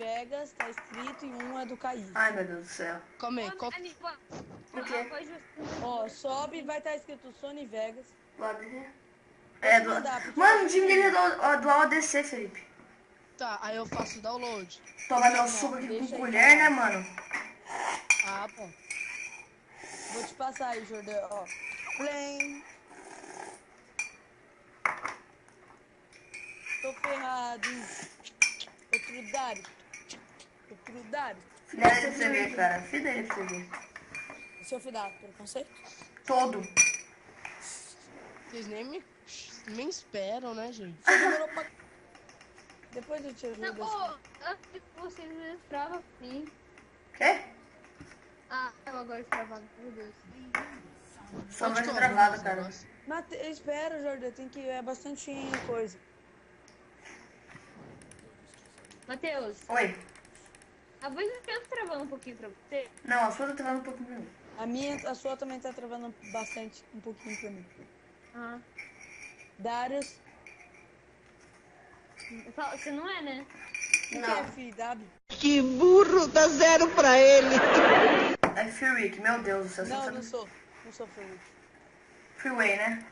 Vegas, tá escrito, e um é do Caís. Ai, meu Deus do céu. Calma aí, qual... O quê? Ó, sobe e vai estar escrito Sony Vegas. Pode ver. Vou É, te mandar, porque mano, eu o time dele é vi. do AODC, Felipe. Tá, aí eu faço download. Toma meu Não, suco aqui com deixa aí colher, né, falar. mano? Ah, bom. Vou te passar aí, Jordão, ó. Play. Tô ferrado. Outro Darius. Outro Darius. Filha dele pra você ver, cara. Filha dele pra você ver. Seu filho preconceito? Todo. Vocês nem esperam, né, gente? Você demorou pra... Depois eu te ajudo. Não, Assim. antes que vocês travam assim. Quê? Ah, eu agora travado, meu Deus. Só vai Onde ser que eu travado, arrumo esse cara. negócio? Espera, Jordão, tem que... É bastante coisa. Matheus, Oi. a voz do canto travando um pouquinho pra você. Não, a sua tá travando um pouco pra mim. A sua também tá travando bastante, um pouquinho pra mim. Ah. Darius. Você não é, né? O que é FW? Que burro, dá 0 pra ele. É Freeway, meu Deus do céu. Não, você não sabe. sou. Não sou Freeway. Freeway, né?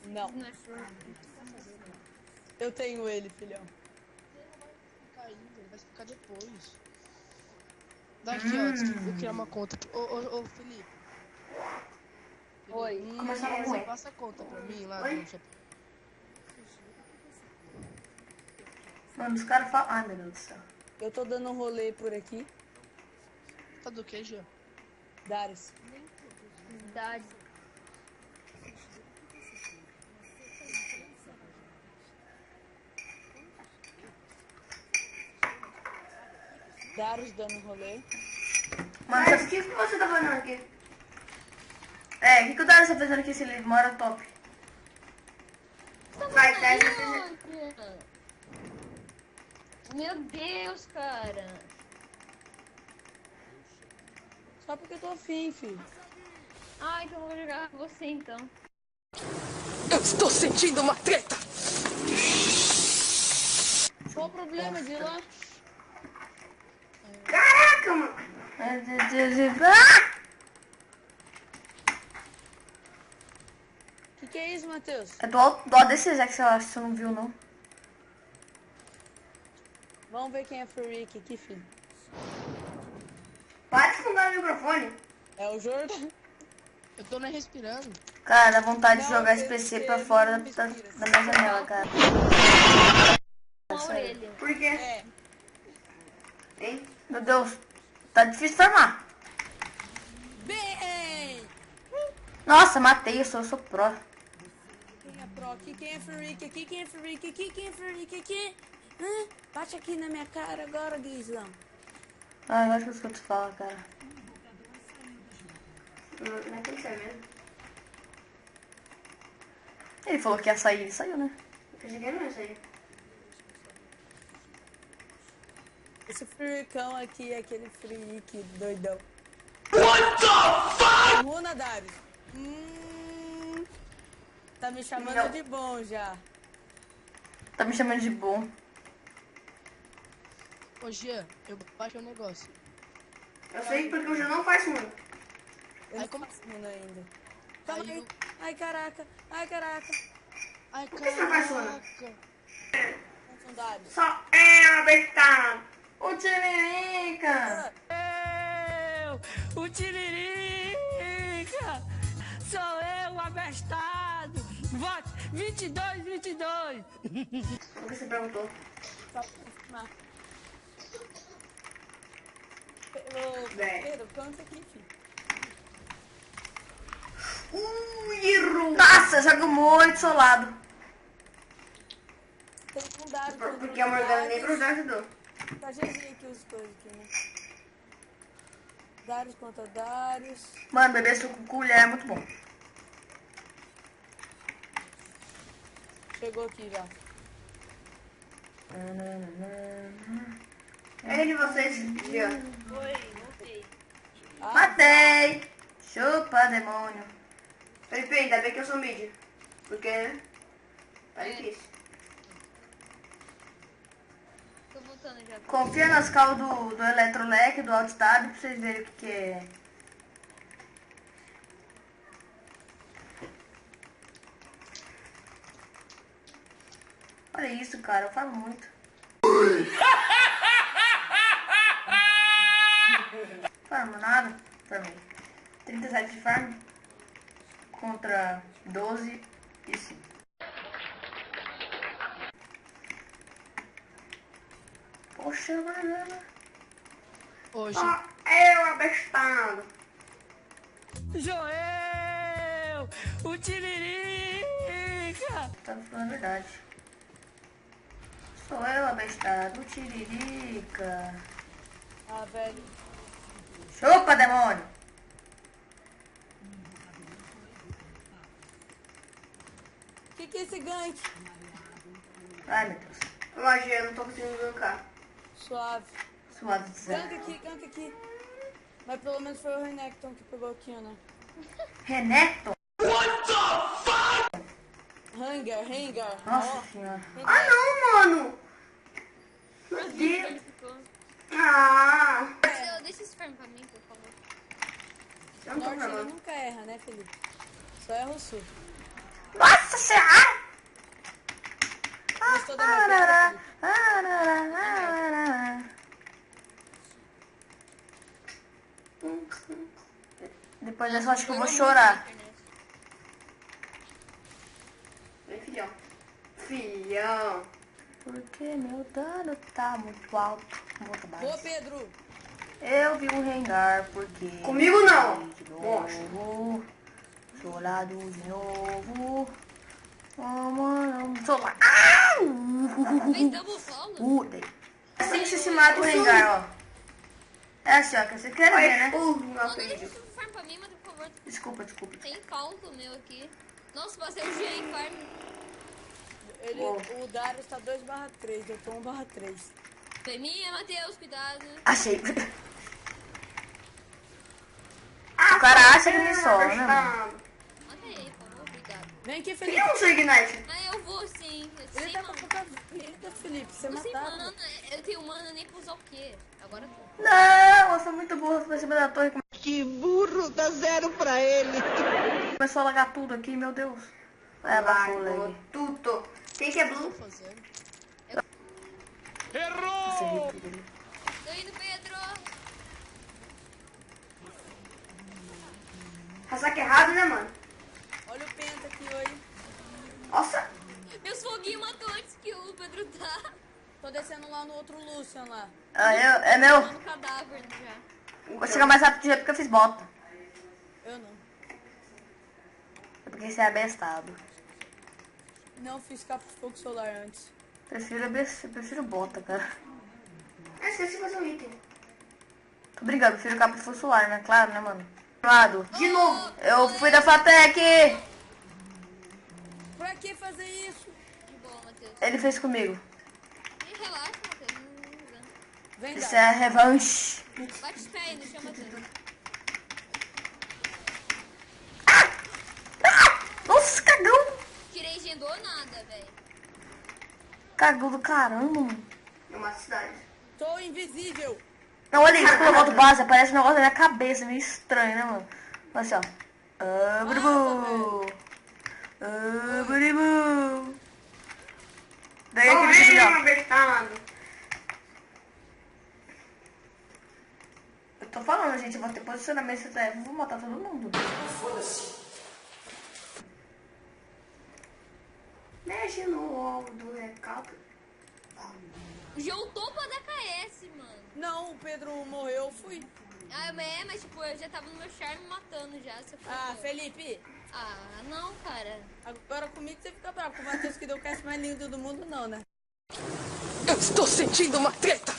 Não. Não é sure. Eu tenho ele, filhão. Ele vai explicar depois. Daqui, ó, vou criar uma conta. Ô, Felipe. Oi. Começar com Você E. passa a conta pra mim lá Oi? no shopping. Mano, os caras falam... Ai, meu Deus do céu. Eu tô dando um rolê por aqui. Tá do que, Jean? Darius. Idade. Darius dando um rolê. Mas o que você tá fazendo aqui? É, o que o Darius tá fazendo aqui se ele mora top? Vai, Darius. Meu Deus, cara. Só porque eu tô afim, filho. Ah, então eu vou jogar com você então. Eu estou sentindo uma treta! Qual o problema de ir lá? Caraca, mano. Meu Deus. Ah! Que é isso, Matheus? É do ADC, já que você não viu, não. Vamos ver quem é Freak aqui, filho. Para de fundar o microfone. É o Jordan? Eu tô nem respirando. Cara, dá vontade de Não, jogar esse você- PC você pra não fora da respira, minha janela, cara. Uma orelha. Por quê? É. Hein? Meu Deus. Tá difícil formar. Bem! Nossa, matei, eu sou pró. Quem é pro aqui? Quem é Freak aqui? Quem é Freak aqui? Quem é Freak aqui? Hã? Bate aqui na minha cara agora, Guizão. Ah, eu acho que eu escuto falar, cara. Não é que isso é mesmo. Ele falou que ia sair, ele saiu, né? Eu pensei que não ia sair. Esse Freakão aqui é aquele Freak doidão. What the fuck? Runa, Darius. Tá me chamando Não. de bom já. Tá me chamando de bom. Ô, Jean, eu baixei um negócio. Eu sei porque o Ju não faz muito. Eu Aí não como- faço Runa ainda. Calma Aí aí. eu- Ai, caraca. Ai, caraca. Ai, que você não faz caraca. São Darius. Só é abertado. O Tiririca. Eu, o Tiririca, sou eu, o abestado. Vote 22. O que você perguntou? Só pra confirmar. Ô, Bem. Pedro, canta aqui, filho. Errou. Nossa, jogo muito solado. Tem um Darius contra Porque a Morgana nem pro Darius. ajudou. Tá GG aqui os coisas aqui, né? Darius contra Darius. Mano, beber suco com colher é muito bom. Chegou aqui já. É de vocês, Jean. Oi, voltei. Ah, Matei! Chupa, demônio. Felipe, ainda bem que eu sou mid. Porque tá difícil. Eu vou matando já. Confia nas calls do Eletrolec, do Outstab, pra vocês verem o que é. Olha isso, cara, eu falo muito. Farmo nada, farmei. 37 de farm contra 12 e 5. Poxa, mano. Hoje. Eu abestado. Joel! O Tiririca! Tá falando a verdade. Sou eu abestado, tiririca. Ah, velho. Chupa, demônio! Que é esse gank? Ai, meu Deus. Magia, eu não tô conseguindo gankar. Suave. Suave de zero. Gank aqui. Mas pelo menos foi o Renekton que pegou aqui, né? Renekton? Hangar. Nossa Ó, senhora. Renekton. Não, mano! Meu Deus. Ele ficou. Ah! Deixa esse farm pra mim, por favor. Eu não tô Norte ele falando. nunca erra, né, Felipe? Só erra o sul. Nossa senhora! Gostou da minha piada, Felipe? Depois dessa, acho que eu vou chorar. Vem, filhão. Filhão. Porque meu dano tá muito alto. Muito Boa, baixo. Pedro! Eu vi um Rengar porque... Comigo não. De novo. Chorado de novo. Solar. Vem double solo? Dei. Assim que se mata o Rengar, ó. É assim, ó, que você quer ver, né? Não Manda acredito. deixa esse farm pra mim, mas por favor. Desculpa. Tem falta o meu aqui. Nossa, passei o G em farm. O Darius tá 2/3, eu tô 1/3. Foi minha, Matheus, cuidado. Achei. O cara acha que me sola, né, mano? Matei, por favor, obrigado. Vem aqui, Por que Felipe. eu não sou Ignite? Ah, eu vou sim. Ele Sem tá com mana. pouca vida, Felipe. Você Tô sem matava. mana. Eu tenho mana nem pra usar o quê? Agora eu tô. Não, eu sou muito burro pra cima da torre. Que burro, dá 0 pra ele. Começou a lagar tudo aqui, meu Deus. É, abafou o lag. Tudo. Quem que é blue? Fazendo. Acerrei tudo ali. Tô indo, Pedro. Raçaque errado, né, mano? Olha o Penta aqui hoje. Nossa. Meus foguinhos matou antes que o Pedro tá. Tô descendo lá no outro Lucian lá. É meu. Tá no cadáver já. Vou chegar mais rápido de jeito porque eu fiz bota. Eu não. É porque você é abestado. Não fiz capa de fogo solar antes. Prefiro bota, cara. Ah, esqueci de fazer um item. Tô brincando, prefiro capa de fogo solar, né? Claro, né, mano? Lado. De novo. Eu fui da Fatec. Pra que fazer isso? De boa, Matheus. Ele fez comigo. E relaxa, Matheus. Não usa. Vem, Isso Darius. é revanche. Bate os pés aí no chão, Matheus. Nossa, cagão. Tirei gendou nada, velho. Cagão do caramba, mano. É uma cidade. Tô invisível. Não, olha isso, quando eu volto base, aparece um negócio na minha cabeça, meio estranho, né, mano? Olha assim, ó. Aburibu. Aburibu. Daí aquele vídeo, ó. abestado. Eu tô falando, gente, eu vou ter posicionamento CTF, eu vou matar todo mundo. Mexe no ovo do recalque. João topa da KS, mano. Não, o Pedro morreu, eu fui. Ah, mas tipo, eu já tava no meu charme matando já. Você foi. Ah, Felipe. Ah, não, cara. Agora comigo você fica bravo. Com o Matheus que deu o cast mais lindo do mundo, não, né? Eu estou sentindo uma treta.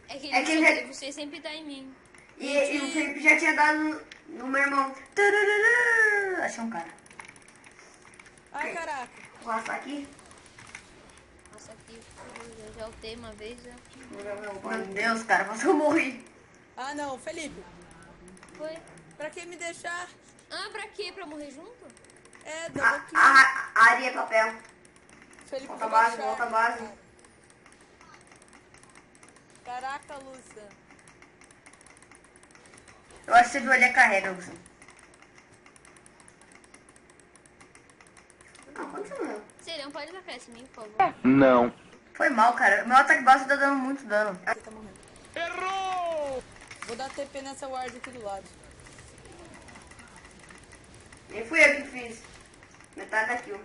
É que, É que ele, você sempre tá em mim. E o Felipe já tinha dado no meu irmão. Turururu. Achei um cara. Ai, caraca. Vou passar aqui. Nossa, aqui eu já ultei uma vez já. Meu Deus, cara, quase que eu morri. Ah, não, Felipe. Foi. Pra que me deixar? Ah, pra quê? Pra morrer junto? É, double kill. A areia é papel. Felipe, Volta a vou base, deixar. volta a base. Caraca, Lúcia. Eu acho que você viu ali a carrega, Lúcia. Ah, continua. Você não pode atacar esse mim, por favor. Não. Foi mal, cara. Meu ataque básico tá dando muito dano. Você tá morrendo. Errou! Vou dar TP nessa ward aqui do lado. Nem fui eu que fiz. Metade da kill.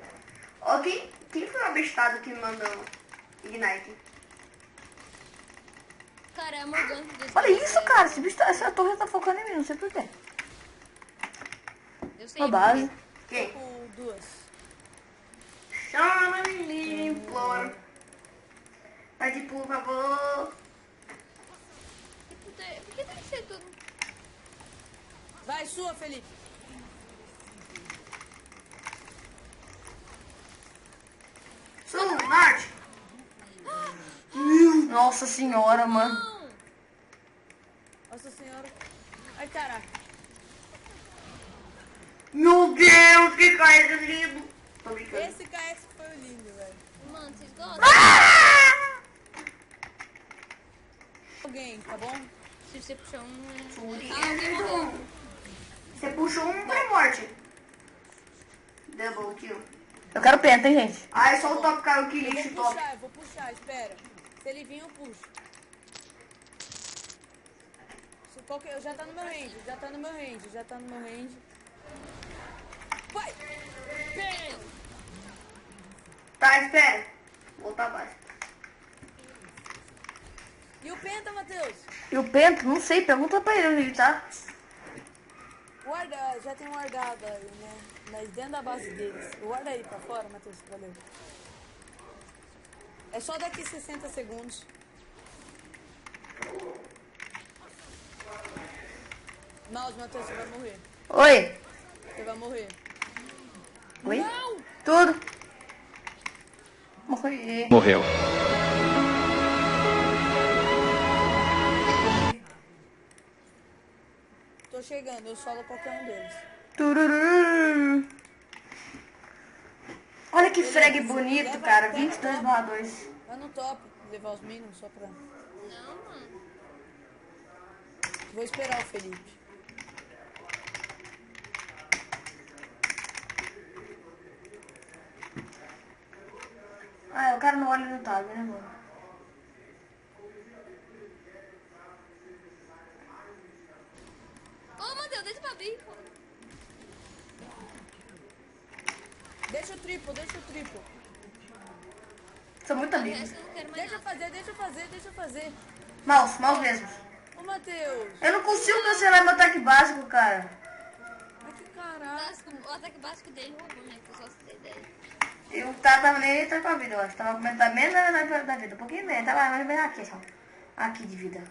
Ó, quem foi o abestado que me mandou Ignite? Cara, é a Morgana que Deus Olha quiser. isso, cara. Essa torre tá focando em mim, não sei porquê. Eu sei. Uma base. Quem? Com duas. Chama-me, imploro. Vai de por favor. Por que tem que ser tudo? Vai, sua, Felipe. Sul, norte. Nossa senhora, mano. Não! Nossa senhora. Ai, caraca. Meu Deus, que cara lindo. Tô brincando. Esse KS foi o lindo, velho. Mano, vocês gostam? Alguém, tá bom? Se você puxar um... Furido. Ah, alguém morreu. Você puxou um pra morte. Double kill. Eu quero penta, hein, gente. Ai, só o top caiu, que Eu lixo vou top. puxar, eu vou puxar, espera. Se ele vir, eu puxo. Já tá no meu range, já tá no meu range, já tá no meu range. Vai! Pega! Tá, espera. Voltar abaixo. E o Penta, Matheus? E o penta, não sei, pergunta pra ele, tá? Guarda, já tem um guardado aí, né? Mas dentro da base deles. Guarda aí pra fora, Matheus, valeu. É só daqui 60 segundos. Mouse, Matheus, você vai morrer. Oi. Você vai morrer. Oi? Não! Tudo. Morri. Morreu. Tô chegando, eu solo qualquer um deles. Tururu. Olha que frag bonito, cara. 22/2. Vai no top, levar os minions só pra... Não, mano. Vou esperar o Felipe. Ah, o cara não olha no tab, né, mano? Ô, Matheus, deixa pra vir. Pô. Deixa o triplo, deixa o triplo. Sou muito O amigo. resto eu não quero mais Deixa eu nada. fazer, deixa eu fazer, deixa eu fazer. Mouse mesmo. Ô, Matheus. Eu não consigo cancelar meu ataque básico, cara. Ai, que caralho. O ataque básico dele roubou, né? Que eu só citei dele. Eu tava nem tá com a vida, eu acho. Tava com metade menos da vida. Um pouquinho menos. Tava mais ou menos aqui, só. Aqui de vida.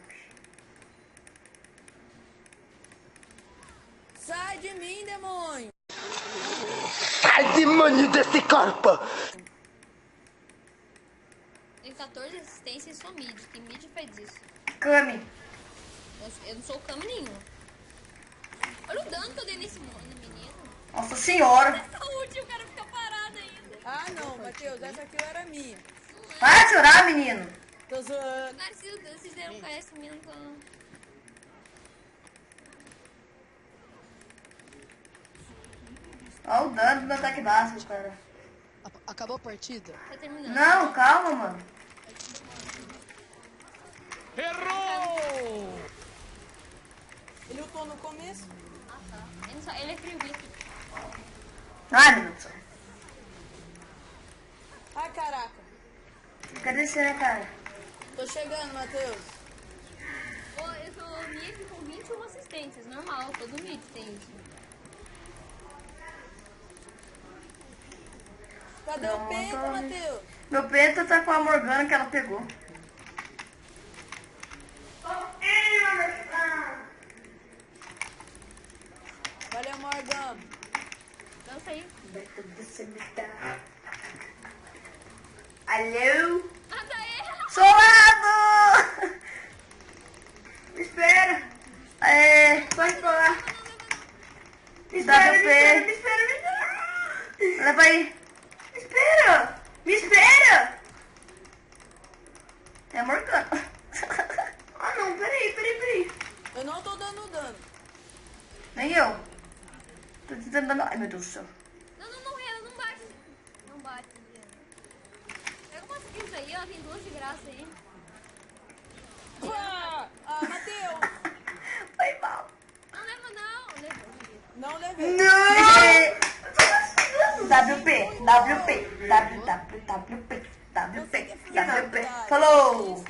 Sai de mim, demônio. Sai, demônio desse corpo! Tem 14 resistências e sou mid. Que mid faz isso? Kami. Eu não sou cama nenhum. Olha o dano que eu dei nesse menino. Nossa senhora. Essa ult, o cara fica parado ainda. Ah, não, Matheus, essa aqui era minha. Para de chorar, menino. Tô zoando. Cara, se vocês deram um KS menino, então... Olha o dano do meu ataque básico, cara. Acabou a partida? Tá terminando. Não, calma, mano. Ele lutou no começo. Ah, tá. Ele é frio bicho. Ai, meu Deus do céu. Ai, caraca. Cadê você, né, cara? Tô chegando, Matheus. Eu sou mid com 21 assistências. Normal, todo mid tem isso. Cadê o Penta, Matheus? Meu penta tá com a Morgana que ela pegou. Valeu, Morgan. Dança aí. Alô? Ah, tá aí. Solado! Me espera. Pode falar. Me espera, Dá me pra espera, ver. me espera, me espera. Leva aí. Me espera. Me espera. É a Morgana. tô dando dano. Nem eu. Tô tentando dando... Ai, meu Deus do céu. Não, ela não bate. Não bate, Diana. Pega umas kills aí, ó. Tem duas de graça aí. Ah, Matheus. Foi mal. Não leva, não. Leva. Não levei. WP. Falou.